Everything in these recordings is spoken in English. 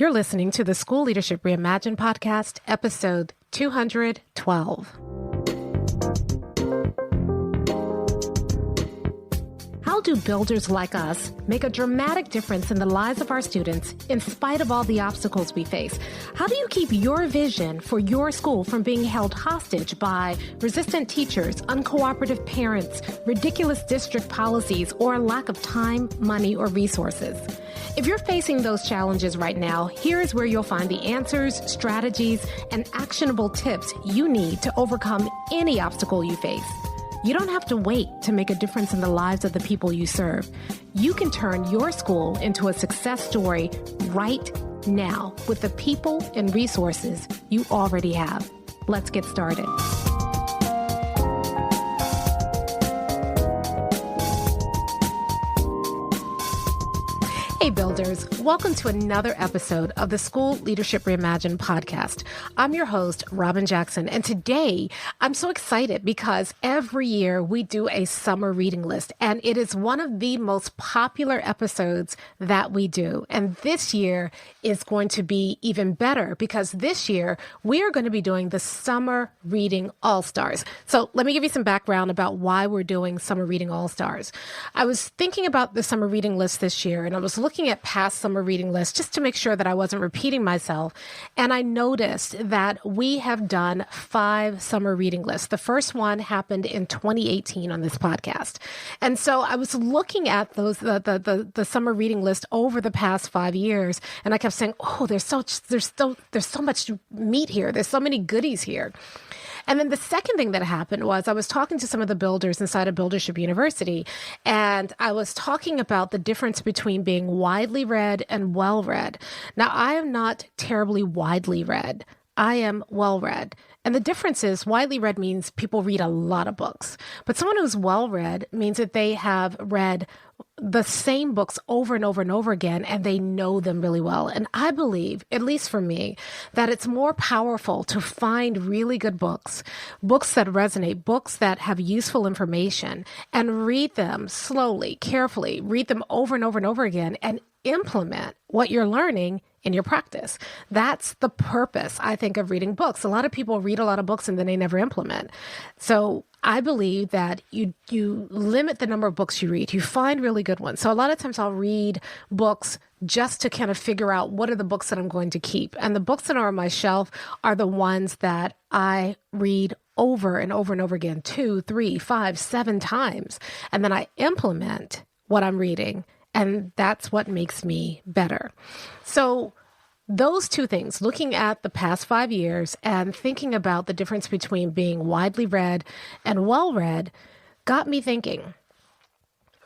You're listening to the School Leadership Reimagined podcast, episode 212. How do builders like us make a dramatic difference in the lives of our students in spite of all the obstacles we face? How do you keep your vision for your school from being held hostage by resistant teachers, uncooperative parents, ridiculous district policies, or a lack of time, money, or resources? If you're facing those challenges right now, here is where you'll find the answers, strategies, and actionable tips you need to overcome any obstacle you face. You don't have to wait to make a difference in the lives of the people you serve. You can turn your school into a success story right now with the people and resources you already have. Let's get started. Hey builders, welcome to another episode of the School Leadership Reimagined podcast. I'm your host, Robin Jackson, and today I'm so excited because every year we do a summer reading list, and it is one of the most popular episodes that we do. And this year is going to be even better because this year we are going to be doing the Summer Reading All-Stars. So let me give you some background about why we're doing Summer Reading All-Stars. I was thinking about the summer reading list this year, and I was looking at past summer reading lists just to make sure that I wasn't repeating myself. And I noticed that we have done 5 summer reading lists. The first one happened in 2018 on this podcast. And so I was looking at those, the summer reading list over the past 5 years. And I kept saying, oh, there's so much meat here. There's so many goodies here. And then the second thing that happened was I was talking to some of the builders inside of Buildership University, and I was talking about the difference between being widely read and well-read. Now, I am not terribly widely read. I am well-read. And the difference is widely read means people read a lot of books. But someone who's well-read means that they have read the same books over and over and over again, and they know them really well. And I believe, at least for me, that it's more powerful to find really good books, books that resonate, books that have useful information, and read them slowly, carefully, read them over and over and over again, and implement what you're learning in your practice. That's the purpose, I think, of reading books. A lot of people read a lot of books and then they never implement. So I believe that you limit the number of books you read. You find really good ones. So a lot of times I'll read books just to kind of figure out what are the books that I'm going to keep. And the books that are on my shelf are the ones that I read over and over and over again, 2, 3, 5, 7 times. And then I implement what I'm reading. And that's what makes me better. So those two things, looking at the past 5 years and thinking about the difference between being widely read and well-read, got me thinking,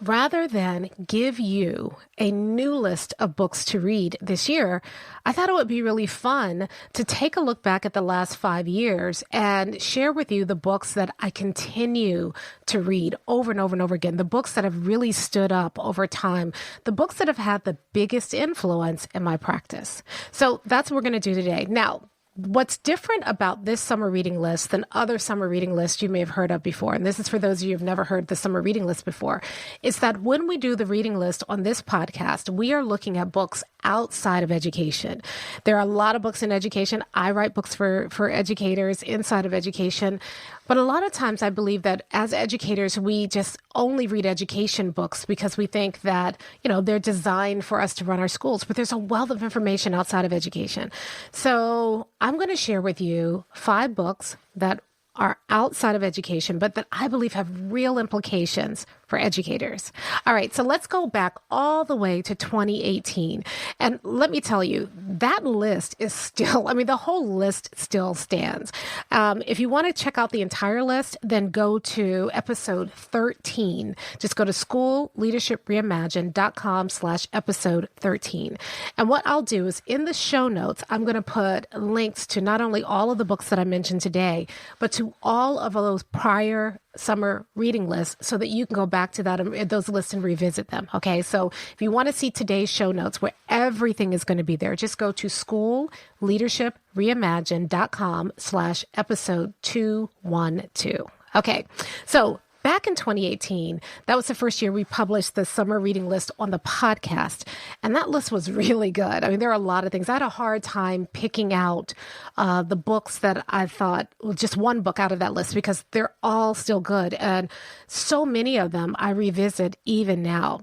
rather than give you a new list of books to read this year, I thought it would be really fun to take a look back at the last 5 years and share with you the books that I continue to read over and over and over again, the books that have really stood up over time, the books that have had the biggest influence in my practice. So that's what we're going to do today. Now, what's different about this summer reading list than other summer reading lists you may have heard of before, and this is for those of you who've never heard the summer reading list before, is that when we do the reading list on this podcast, we are looking at books outside of education. There are a lot of books in education. I write books for educators inside of education. But a lot of times I believe that as educators, we just only read education books because we think that, they're designed for us to run our schools. But there's a wealth of information outside of education. So I'm going to share with you 5 books that are outside of education, but that I believe have real implications for educators. All right, so let's go back all the way to 2018. And let me tell you, that list is still, the whole list still stands. If you want to check out the entire list, then go to episode 13. Just go to schoolleadershipreimagined.com/episode 13. And what I'll do is in the show notes, I'm going to put links to not only all of the books that I mentioned today, but to all of those prior summer reading lists so that you can go back to those lists and revisit them. Okay. So if you want to see today's show notes where everything is going to be there, just go to schoolleadershipreimagined.com/episode 212. Okay. So back in 2018, that was the first year we published the summer reading list on the podcast. And that list was really good. I mean, there are a lot of things. I had a hard time picking out the books that I thought, well, just one book out of that list, because they're all still good. And so many of them I revisit even now.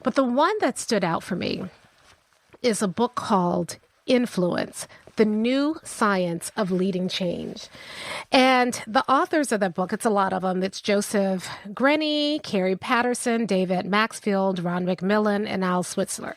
But the one that stood out for me is a book called Influence: The New Science of Leading Change. And the authors of that book, it's a lot of them. It's Joseph Grenny, Carrie Patterson, David Maxfield, Ron McMillan, and Al Switzler.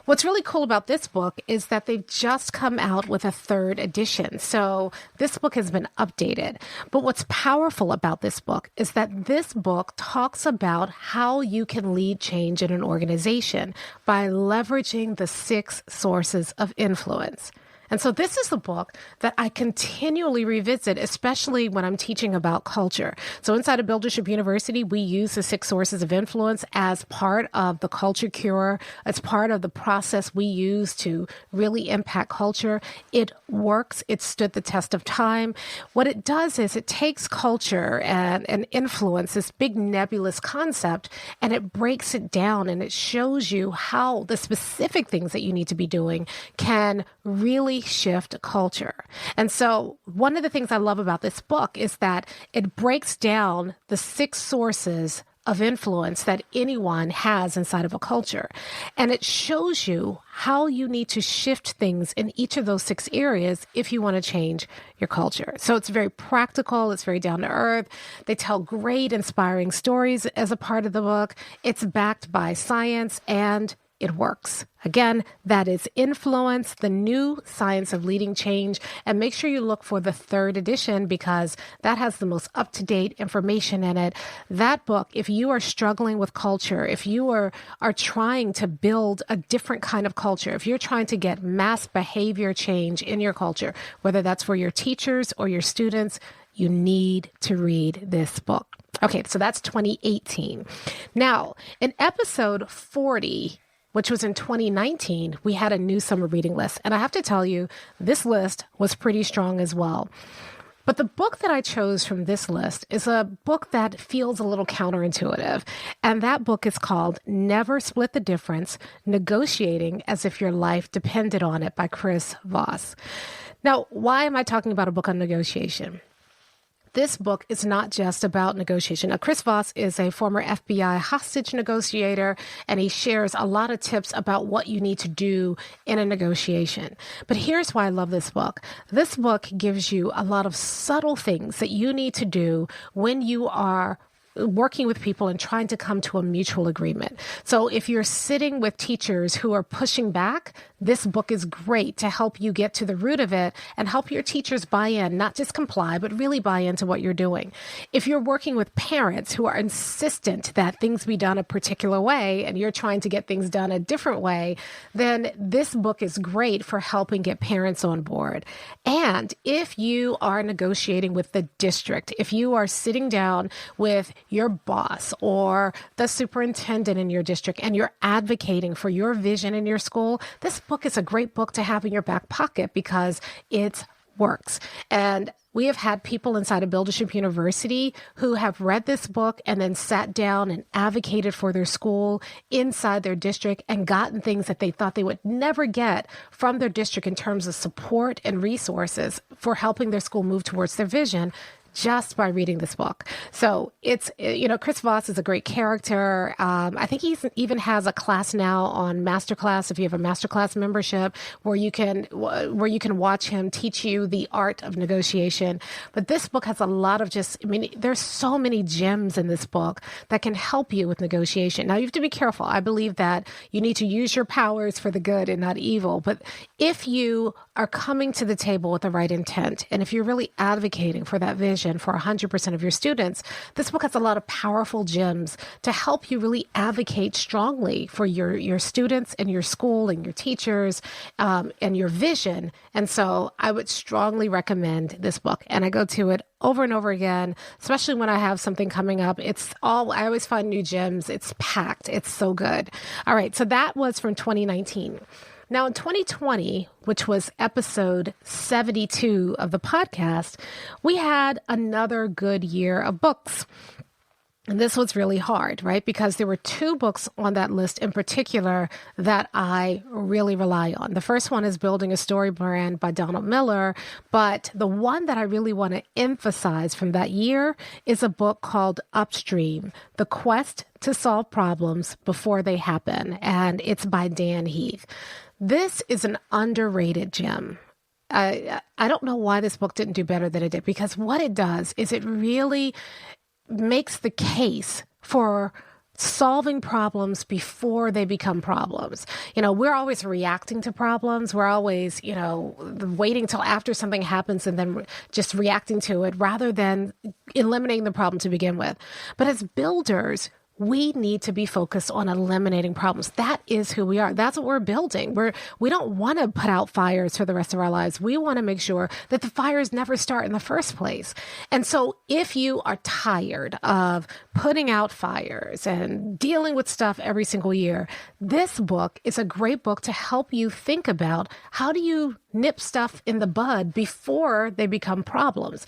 What's really cool about this book is that they've just come out with a third edition. So this book has been updated. But what's powerful about this book is that this book talks about how you can lead change in an organization by leveraging the 6 sources of influence. And so this is a book that I continually revisit, especially when I'm teaching about culture. So inside of Buildership University, we use the 6 sources of influence as part of the culture cure, as part of the process we use to really impact culture. It works. It stood the test of time. What it does is it takes culture and influence, this big nebulous concept, and it breaks it down, and it shows you how the specific things that you need to be doing can really shift culture. And so one of the things I love about this book is that it breaks down the 6 sources of influence that anyone has inside of a culture. And it shows you how you need to shift things in each of those 6 areas if you want to change your culture. So it's very practical. It's very down to earth. They tell great, inspiring stories as a part of the book. It's backed by science, and it works. Again, that is Influence: The New Science of Leading Change. And make sure you look for the 3rd edition, because that has the most up-to-date information in it. That book, if you are struggling with culture, if you are trying to build a different kind of culture, if you're trying to get mass behavior change in your culture, whether that's for your teachers or your students, you need to read this book. Okay, so that's 2018. Now, in episode 40, which was in 2019, we had a new summer reading list. And I have to tell you, this list was pretty strong as well. But the book that I chose from this list is a book that feels a little counterintuitive. And that book is called Never Split the Difference: Negotiating as If Your Life Depended on It by Chris Voss. Now, why am I talking about a book on negotiation? This book is not just about negotiation. Now, Chris Voss is a former FBI hostage negotiator, and he shares a lot of tips about what you need to do in a negotiation. But here's why I love this book. This book gives you a lot of subtle things that you need to do when you are working with people and trying to come to a mutual agreement. So if you're sitting with teachers who are pushing back, this book is great to help you get to the root of it and help your teachers buy in, not just comply, but really buy into what you're doing. If you're working with parents who are insistent that things be done a particular way and you're trying to get things done a different way, then this book is great for helping get parents on board. And if you are negotiating with the district, if you are sitting down with your boss or the superintendent in your district and you're advocating for your vision in your school, this book is a great book to have in your back pocket because it works. And we have had people inside of Buildership University who have read this book and then sat down and advocated for their school inside their district and gotten things that they thought they would never get from their district in terms of support and resources for helping their school move towards their vision, just by reading this book. So it's, Chris Voss is a great character. I think he even has a class now on Masterclass, if you have a Masterclass membership, where you can watch him teach you the art of negotiation. But this book has a lot of there's so many gems in this book that can help you with negotiation. Now, you have to be careful. I believe that you need to use your powers for the good and not evil. But if you are coming to the table with the right intent, and if you're really advocating for that vision, for 100% of your students, this book has a lot of powerful gems to help you really advocate strongly for your students and your school and your teachers and your vision. And so I would strongly recommend this book. And I go to it over and over again, especially when I have something coming up. I always find new gems. It's packed. It's so good. All right. So that was from 2019. Now, in 2020, which was episode 72 of the podcast, we had another good year of books. And this was really hard, right? Because there were two books on that list in particular that I really rely on. The first one is Building a Story Brand by Donald Miller. But the one that I really want to emphasize from that year is a book called Upstream, The Quest to Solve Problems Before They Happen. And it's by Dan Heath. This is an underrated gem. I don't know why this book didn't do better than it did, because what it does is it really makes the case for solving problems before they become problems. We're always reacting to problems. We're always, waiting till after something happens and then just reacting to it rather than eliminating the problem to begin with. But as builders, we need to be focused on eliminating problems. That is who we are. That's what we're building. We don't want to put out fires for the rest of our lives. We want to make sure that the fires never start in the first place. And so if you are tired of putting out fires and dealing with stuff every single year, this book is a great book to help you think about how do you nip stuff in the bud before they become problems.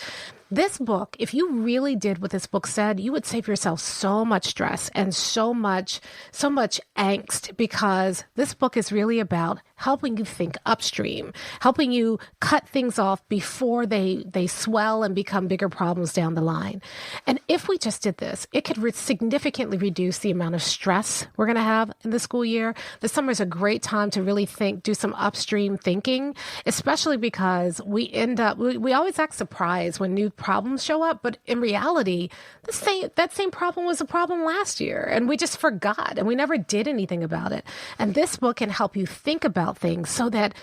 This book, if you really did what this book said, you would save yourself so much stress and so much angst, because this book is really about helping you think upstream, helping you cut things off before they swell and become bigger problems down the line. And if we just did this, it could significantly reduce the amount of stress we're going to have in the school year. The summer is a great time to really do some upstream thinking, especially because we always act surprised when new problems show up, but in reality, that same problem was a problem last year, and we just forgot, and we never did anything about it. And this book can help you think about things so that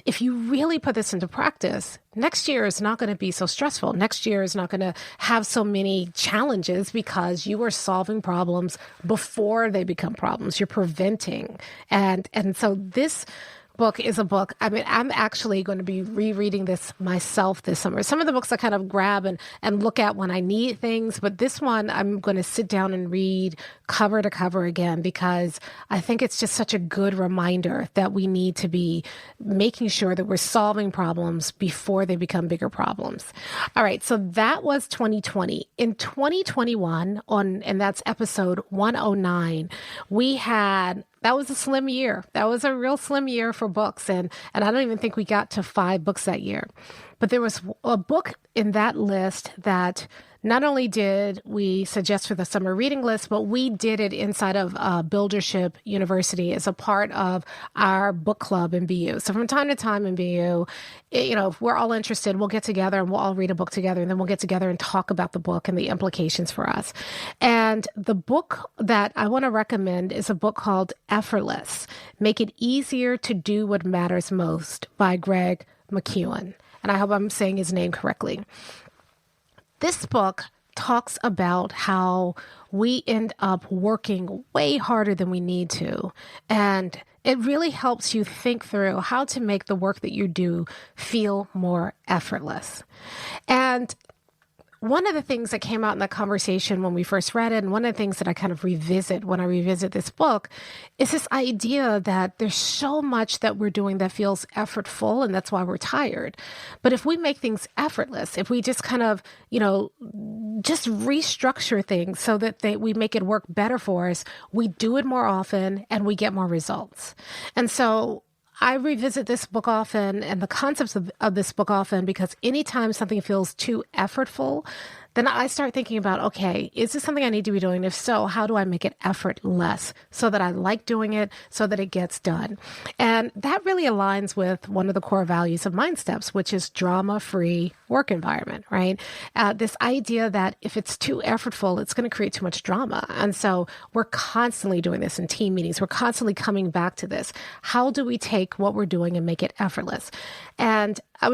if you really put this into practice, next year is not going to be so stressful. Next year is not going to have so many challenges because you are solving problems before they become problems. You're preventing. And so this book is a book. I mean, I'm actually going to be rereading this myself this summer. Some of the books I kind of grab and look at when I need things, but this one I'm going to sit down and read cover to cover again, because I think it's just such a good reminder that we need to be making sure that we're solving problems before they become bigger problems. All right, so that was 2020. In 2021, and that's episode 109, that was a slim year. That was a real slim year for books. And I don't even think we got to 5 books that year. But there was a book in that list that not only did we suggest for the summer reading list, but we did it inside of Buildership University as a part of our book club in BU. So from time to time in BU, if we're all interested, we'll get together and we'll all read a book together, and then we'll get together and talk about the book and the implications for us. And the book that I want to recommend is a book called Effortless: Make It Easier to Do What Matters Most by Greg McKeown. And I hope I'm saying his name correctly. This book talks about how we end up working way harder than we need to. And it really helps you think through how to make the work that you do feel more effortless. And one of the things that came out in that conversation when we first read it, and one of the things that I kind of revisit when I revisit this book, is this idea that there's so much that we're doing that feels effortful, and that's why we're tired. But if we make things effortless, if we just kind of, just restructure things so that we make it work better for us, we do it more often and we get more results. And so I revisit this book often and the concepts of this book often, because anytime something feels too effortful, then I start thinking about, okay, is this something I need to be doing? If so, how do I make it effortless so that I like doing it, so that it gets done? And that really aligns with one of the core values of Mind Steps, which is drama-free work environment, right? This idea that if it's too effortful, it's going to create too much drama. And so we're constantly doing this in team meetings. We're constantly coming back to this. How do we take what we're doing and make it effortless? And I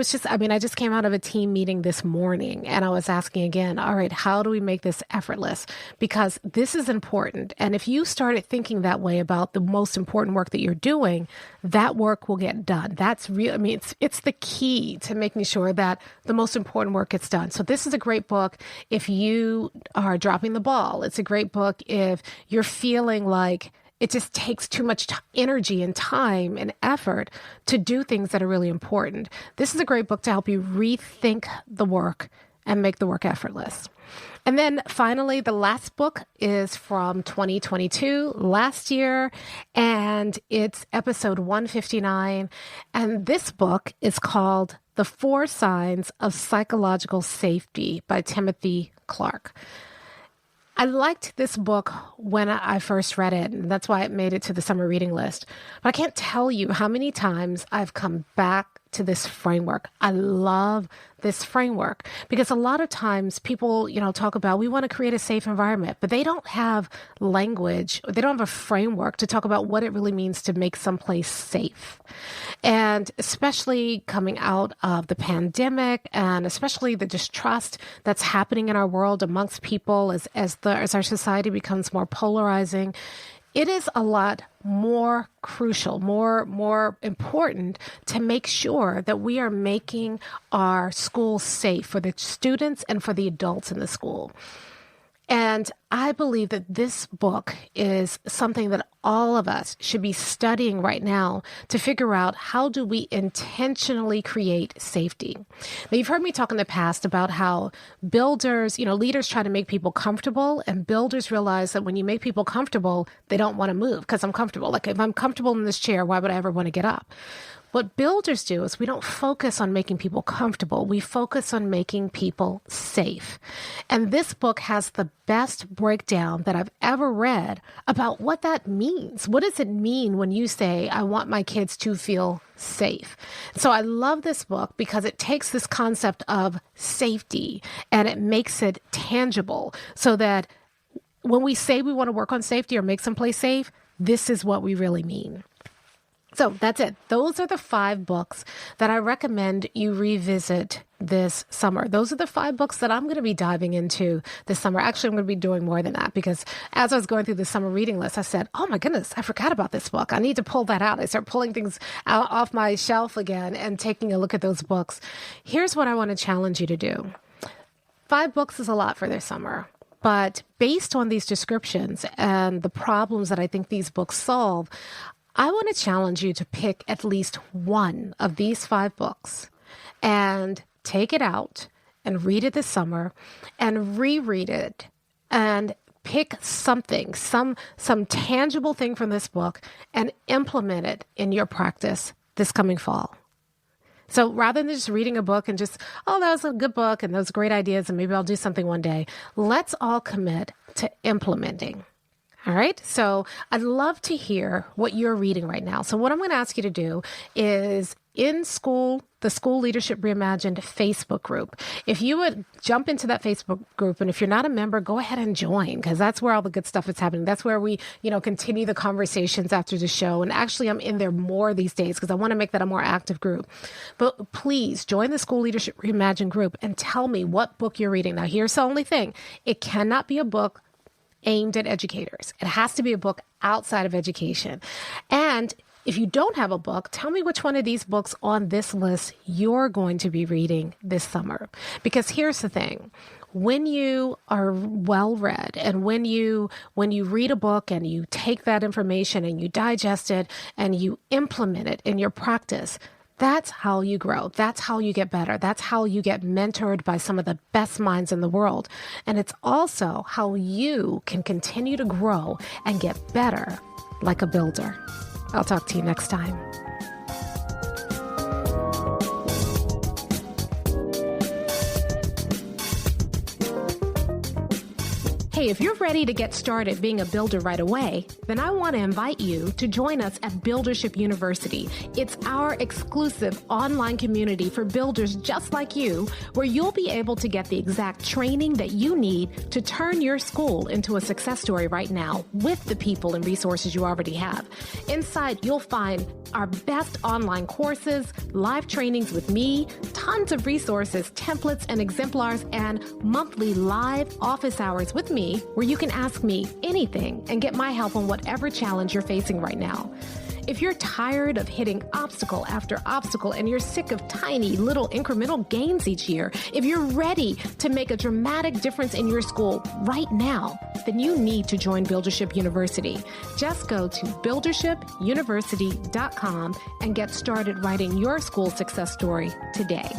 just came out of a team meeting this morning, and I was asking again, all right, how do we make this effortless? Because this is important. And if you started thinking that way about the most important work that you're doing, that work will get done. That's real. I mean, it's the key to making sure that the most important work gets done. So this is a great book if you are dropping the ball. It's a great book if you're feeling like it just takes too much energy and time and effort to do things that are really important. This is a great book to help you rethink the work and make the work effortless. And then finally, the last book is from 2022, last year, and it's episode 159. And this book is called The 4 Signs of Psychological Safety by Timothy Clark. I liked this book when I first read it, and that's why it made it to the summer reading list. But I can't tell you how many times I've come back to this framework. I love this framework because a lot of times people, talk about we want to create a safe environment, but they don't have language, they don't have a framework to talk about what it really means to make someplace safe. And especially coming out of the pandemic and especially the distrust that's happening in our world amongst people as our society becomes more polarizing, it is a lot more crucial, more important to make sure that we are making our schools safe for the students and for the adults in the school. And I believe that this book is something that all of us should be studying right now to figure out how do we intentionally create safety. Now, you've heard me talk in the past about how builders, leaders try to make people comfortable, and builders realize that when you make people comfortable, they don't want to move because I'm comfortable. Like if I'm comfortable in this chair, why would I ever want to get up? What builders do is we don't focus on making people comfortable. We focus on making people safe. And this book has the best breakdown that I've ever read about what that means. What does it mean when you say, I want my kids to feel safe? So I love this book because it takes this concept of safety and it makes it tangible so that when we say we want to work on safety or make someplace safe, this is what we really mean. So that's it. Those are the 5 books that I recommend you revisit this summer. Those are the 5 books that I'm going to be diving into this summer. Actually, I'm going to be doing more than that because as I was going through the summer reading list, I said, oh my goodness, I forgot about this book. I need to pull that out. I start pulling things out off my shelf again and taking a look at those books. Here's what I want to challenge you to do. 5 books is a lot for this summer. But based on these descriptions and the problems that I think these books solve, I want to challenge you to pick at least one of these 5 books and take it out and read it this summer and reread it and pick something, some tangible thing from this book and implement it in your practice this coming fall. So rather than just reading a book and just, oh, that was a good book and those great ideas and maybe I'll do something one day, let's all commit to implementing. All right. So I'd love to hear what you're reading right now. So what I'm going to ask you to do is in school, the School Leadership Reimagined Facebook group. If you would jump into that Facebook group, and if you're not a member, go ahead and join because that's where all the good stuff is happening. That's where we, continue the conversations after the show. And actually, I'm in there more these days because I want to make that a more active group. But please join the School Leadership Reimagined group and tell me what book you're reading. Now, here's the only thing. It cannot be a book aimed at educators. It has to be a book outside of education. And if you don't have a book, tell me which one of these books on this list you're going to be reading this summer. Because here's the thing. When you are well-read and when you read a book and you take that information and you digest it and you implement it in your practice, that's how you grow. That's how you get better. That's how you get mentored by some of the best minds in the world. And it's also how you can continue to grow and get better like a builder. I'll talk to you next time. Hey, if you're ready to get started being a builder right away, then I want to invite you to join us at Buildership University. It's our exclusive online community for builders just like you, where you'll be able to get the exact training that you need to turn your school into a success story right now with the people and resources you already have. Inside, you'll find our best online courses, live trainings with me, tons of resources, templates, and exemplars, and monthly live office hours with me where you can ask me anything and get my help on whatever challenge you're facing right now. If you're tired of hitting obstacle after obstacle and you're sick of tiny little incremental gains each year, if you're ready to make a dramatic difference in your school right now, then you need to join Buildership University. Just go to buildershipuniversity.com and get started writing your school success story today.